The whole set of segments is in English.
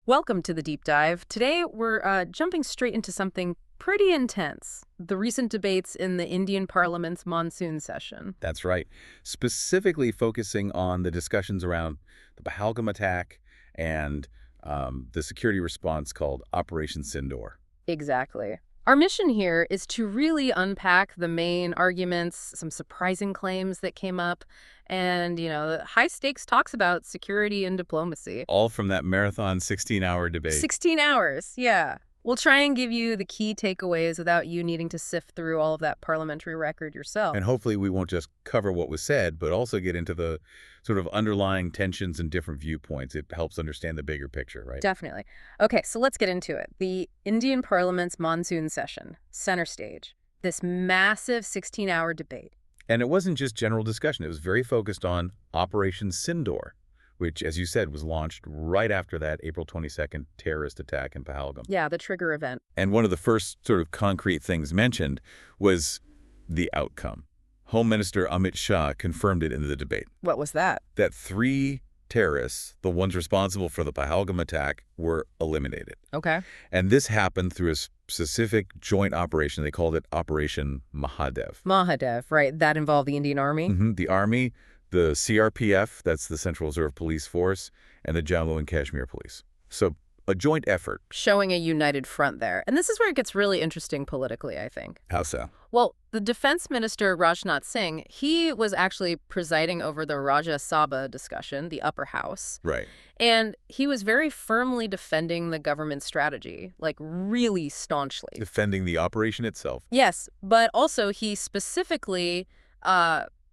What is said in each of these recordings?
Welcome to the deep dive. Today, we're jumping straight into something pretty intense, the recent debates in the Indian Parliament's monsoon session. That's right. Specifically focusing on the discussions around the Pahalgam attack and the security response called Operation Sindoor. Exactly. Our mission here is to really unpack the main arguments, some surprising claims that came up, and, high stakes talks about security and diplomacy. All from that marathon 16-hour debate. 16 hours, yeah. We'll try and give you the key takeaways without you needing to sift through all of that parliamentary record yourself. And hopefully we won't just cover what was said, but also get into the sort of underlying tensions and different viewpoints. It helps understand the bigger picture, right? Definitely. Okay, so let's get into it. The Indian Parliament's monsoon session, center stage, this massive 16-hour debate. And it wasn't just general discussion. It was very focused on Operation Sindoor, which, as you said, was launched right after that April 22nd terrorist attack in Pahalgam. Yeah, the trigger event. And one of the first sort of concrete things mentioned was the outcome. Home Minister Amit Shah confirmed it in the debate. What was that? That 3 terrorists, the ones responsible for the Pahalgam attack, were eliminated. Okay. And this happened through a specific joint operation. They called it Operation Mahadev. Mahadev, right. That involved the Indian Army? The Army, the CRPF, that's the Central Reserve Police Force, and the Jammu and Kashmir Police. So a joint effort. Showing a united front there. And this is where it gets really interesting politically, I think. How so? Well, the defense minister, Rajnath Singh, he was actually presiding over the Rajya Sabha discussion, the upper house. Right. And he was very firmly defending the government strategy, like really staunchly. Defending the operation itself. Yes, but also he specifically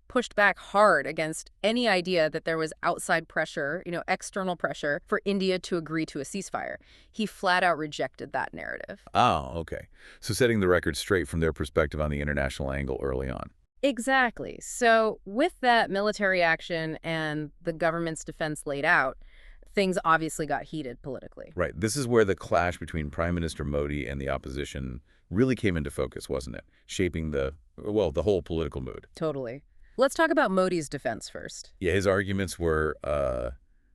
pushed back hard against any idea that there was outside pressure, external pressure for India to agree to a ceasefire. He flat out rejected that narrative. Oh, okay. So setting the record straight from their perspective on the international angle early on. Exactly. So with that military action and the government's defense laid out, things obviously got heated politically. Right. This is where the clash between Prime Minister Modi and the opposition really came into focus, wasn't it? Shaping the whole political mood. Totally. Let's talk about Modi's defense first. Yeah, his arguments were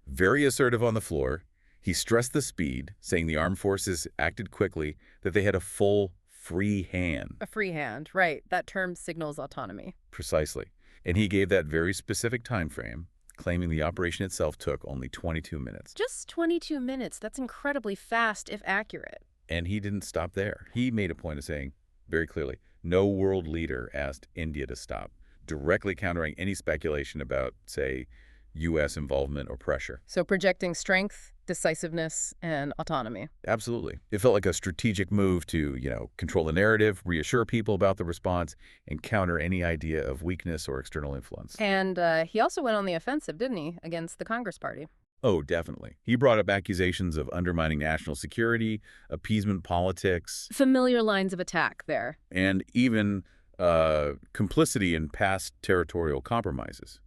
very assertive on the floor. He stressed the speed, saying the armed forces acted quickly, that they had a full free hand. A free hand, right. That term signals autonomy. Precisely. And he gave that very specific time frame, claiming the operation itself took only 22 minutes. Just 22 minutes. That's incredibly fast, if accurate. And he didn't stop there. He made a point of saying very clearly, no world leader asked India to stop, directly countering any speculation about, say, U.S. involvement or pressure. So projecting strength, decisiveness, and autonomy. Absolutely. It felt like a strategic move to, control the narrative, reassure people about the response, and counter any idea of weakness or external influence. And he also went on the offensive, didn't he, against the Congress Party? Oh, definitely. He brought up accusations of undermining national security, appeasement politics. Familiar lines of attack there. And even complicity in past territorial compromises.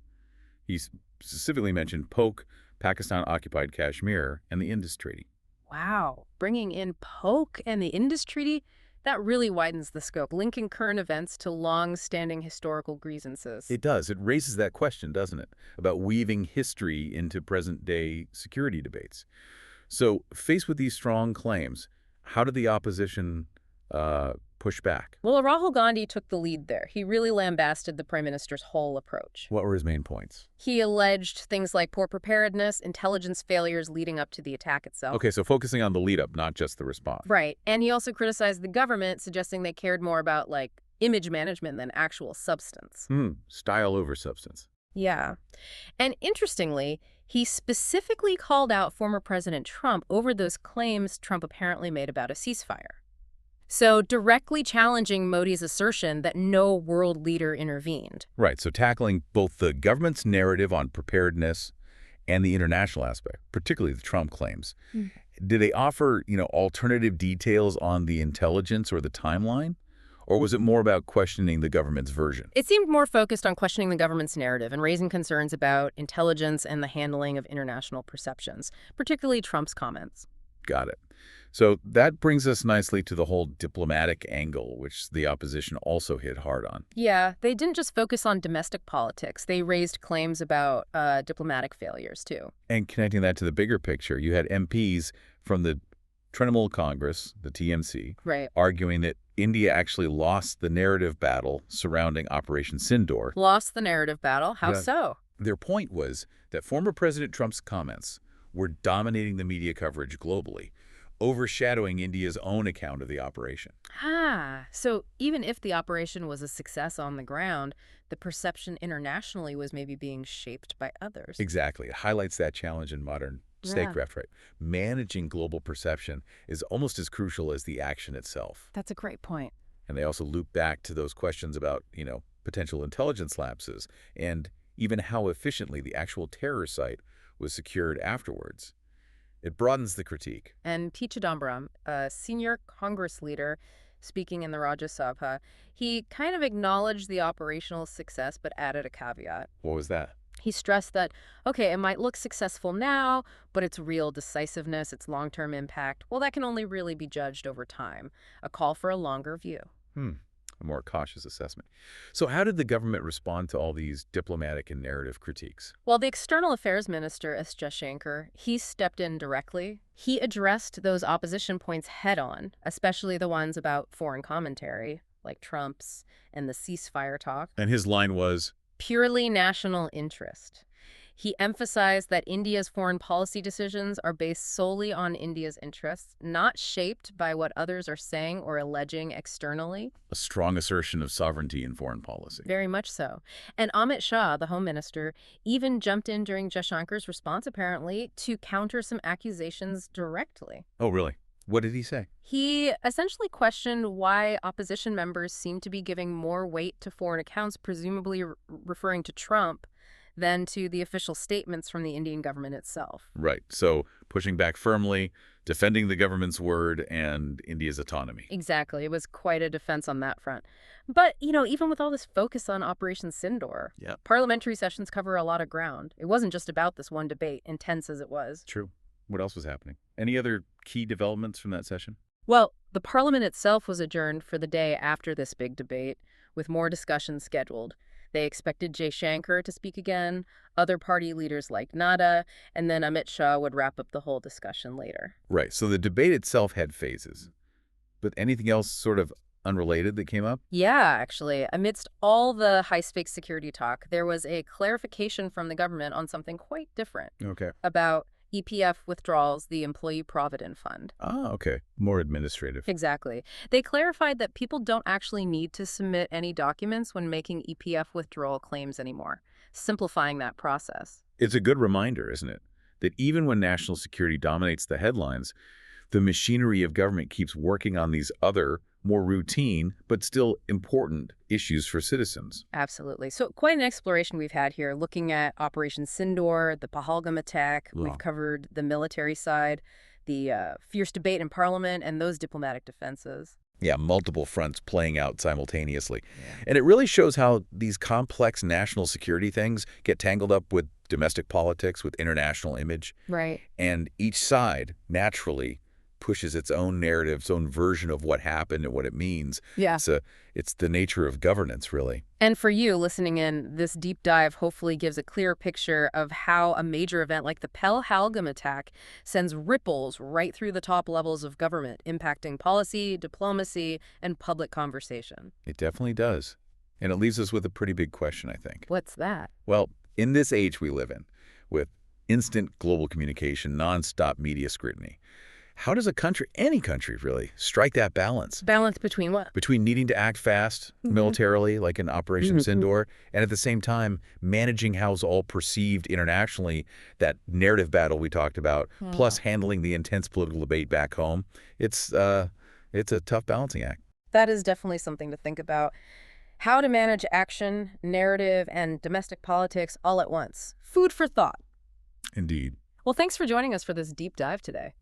He specifically mentioned POK, Pakistan-occupied Kashmir, and the Indus Treaty. Wow. Bringing in POK and the Indus Treaty, that really widens the scope, linking current events to long-standing historical grievances. It does. It raises that question, doesn't it, about weaving history into present-day security debates. So, faced with these strong claims, how did the opposition push back? Well, Rahul Gandhi took the lead there. He really lambasted the prime minister's whole approach. What were his main points? He alleged things like poor preparedness, intelligence failures leading up to the attack itself. Okay, so focusing on the lead-up, not just the response. Right. And he also criticized the government, suggesting they cared more about, image management than actual substance. Style over substance. Yeah. And interestingly, he specifically called out former President Trump over those claims Trump apparently made about a ceasefire. So directly challenging Modi's assertion that no world leader intervened. Right, so tackling both the government's narrative on preparedness and the international aspect, particularly the Trump claims. Did they offer, alternative details on the intelligence or the timeline? Or was it more about questioning the government's version? It seemed more focused on questioning the government's narrative and raising concerns about intelligence and the handling of international perceptions, particularly Trump's comments. Got it. So that brings us nicely to the whole diplomatic angle, which the opposition also hit hard on. Yeah, they didn't just focus on domestic politics. They raised claims about diplomatic failures, too. And connecting that to the bigger picture, you had MPs from the Trinamool Congress, the TMC, Right. arguing that India actually lost the narrative battle surrounding Operation Sindoor. Lost the narrative battle. How Yeah. so? Their point was that former President Trump's comments were dominating the media coverage globally, overshadowing India's own account of the operation. So even if the operation was a success on the ground, the perception internationally was maybe being shaped by others. Exactly. It highlights that challenge in modern Yeah. statecraft, right? Managing global perception is almost as crucial as the action itself. That's a great point. And they also loop back to those questions about, potential intelligence lapses and even how efficiently the actual terror site was secured afterwards. It broadens the critique. And P. Chidambaram, a senior Congress leader speaking in the Rajya Sabha, he kind of acknowledged the operational success but added a caveat. What was that? He stressed that, okay, it might look successful now, but its real decisiveness, its long-term impact, well, that can only really be judged over time. A call for a longer view. A more cautious assessment. So how did the government respond to all these diplomatic and narrative critiques? Well, the External Affairs Minister, S. Jaishankar, he stepped in directly. He addressed those opposition points head-on, especially the ones about foreign commentary, like Trump's and the ceasefire talk. And his line was, Purely national interest. He emphasized that India's foreign policy decisions are based solely on India's interests, not shaped by what others are saying or alleging externally. a strong assertion of sovereignty in foreign policy. Very much so. And Amit Shah, the Home Minister, even jumped in during Jaishankar's response, apparently, to counter some accusations directly. Oh, really? What did he say? He essentially questioned why opposition members seem to be giving more weight to foreign accounts, presumably referring to Trump, than to the official statements from the Indian government itself. Right. So pushing back firmly, defending the government's word and India's autonomy. Exactly. It was quite a defense on that front. But, even with all this focus on Operation Sindoor, Yeah. parliamentary sessions cover a lot of ground. It wasn't just about this one debate, intense as it was. True. What else was happening? Any other key developments from that session? Well, the parliament itself was adjourned for the day after this big debate, with more discussions scheduled. They expected Jaishankar to speak again, other party leaders like Nadda, and then Amit Shah would wrap up the whole discussion later. Right. So the debate itself had phases. But anything else sort of unrelated that came up? Yeah, actually, amidst all the high-stakes security talk, there was a clarification from the government on something quite different Okay. about EPF withdrawals, the Employee Provident Fund. Ah, okay. More administrative. Exactly. They clarified that people don't actually need to submit any documents when making EPF withdrawal claims anymore, simplifying that process. It's a good reminder, isn't it, that even when national security dominates the headlines, the machinery of government keeps working on these other, more routine, but still important issues for citizens. Absolutely. So quite an exploration we've had here, looking at Operation Sindoor, the Pahalgam attack. Wow. We've covered the military side, the fierce debate in Parliament, and those diplomatic defenses. Yeah, multiple fronts playing out simultaneously. And it really shows how these complex national security things get tangled up with domestic politics, with international image, Right. and each side naturally pushes its own narrative, its own version of what happened and what it means. Yeah. It's the nature of governance, really. And for you listening in, this deep dive hopefully gives a clear picture of how a major event like the Pahalgam attack sends ripples right through the top levels of government, impacting policy, diplomacy, and public conversation. It definitely does. And it leaves us with a pretty big question, I think. What's that? Well, in this age we live in, with instant global communication, nonstop media scrutiny, how does a country, any country really, strike that balance Balance between what? between needing to act fast militarily, like in Operation Sindoor, and at the same time managing how's all perceived internationally, that narrative battle we talked about, plus handling the intense political debate back home? It's a tough balancing act. That is definitely something to think about. How to manage action, narrative, and domestic politics all at once. Food for thought. Indeed. Well, thanks for joining us for this deep dive today.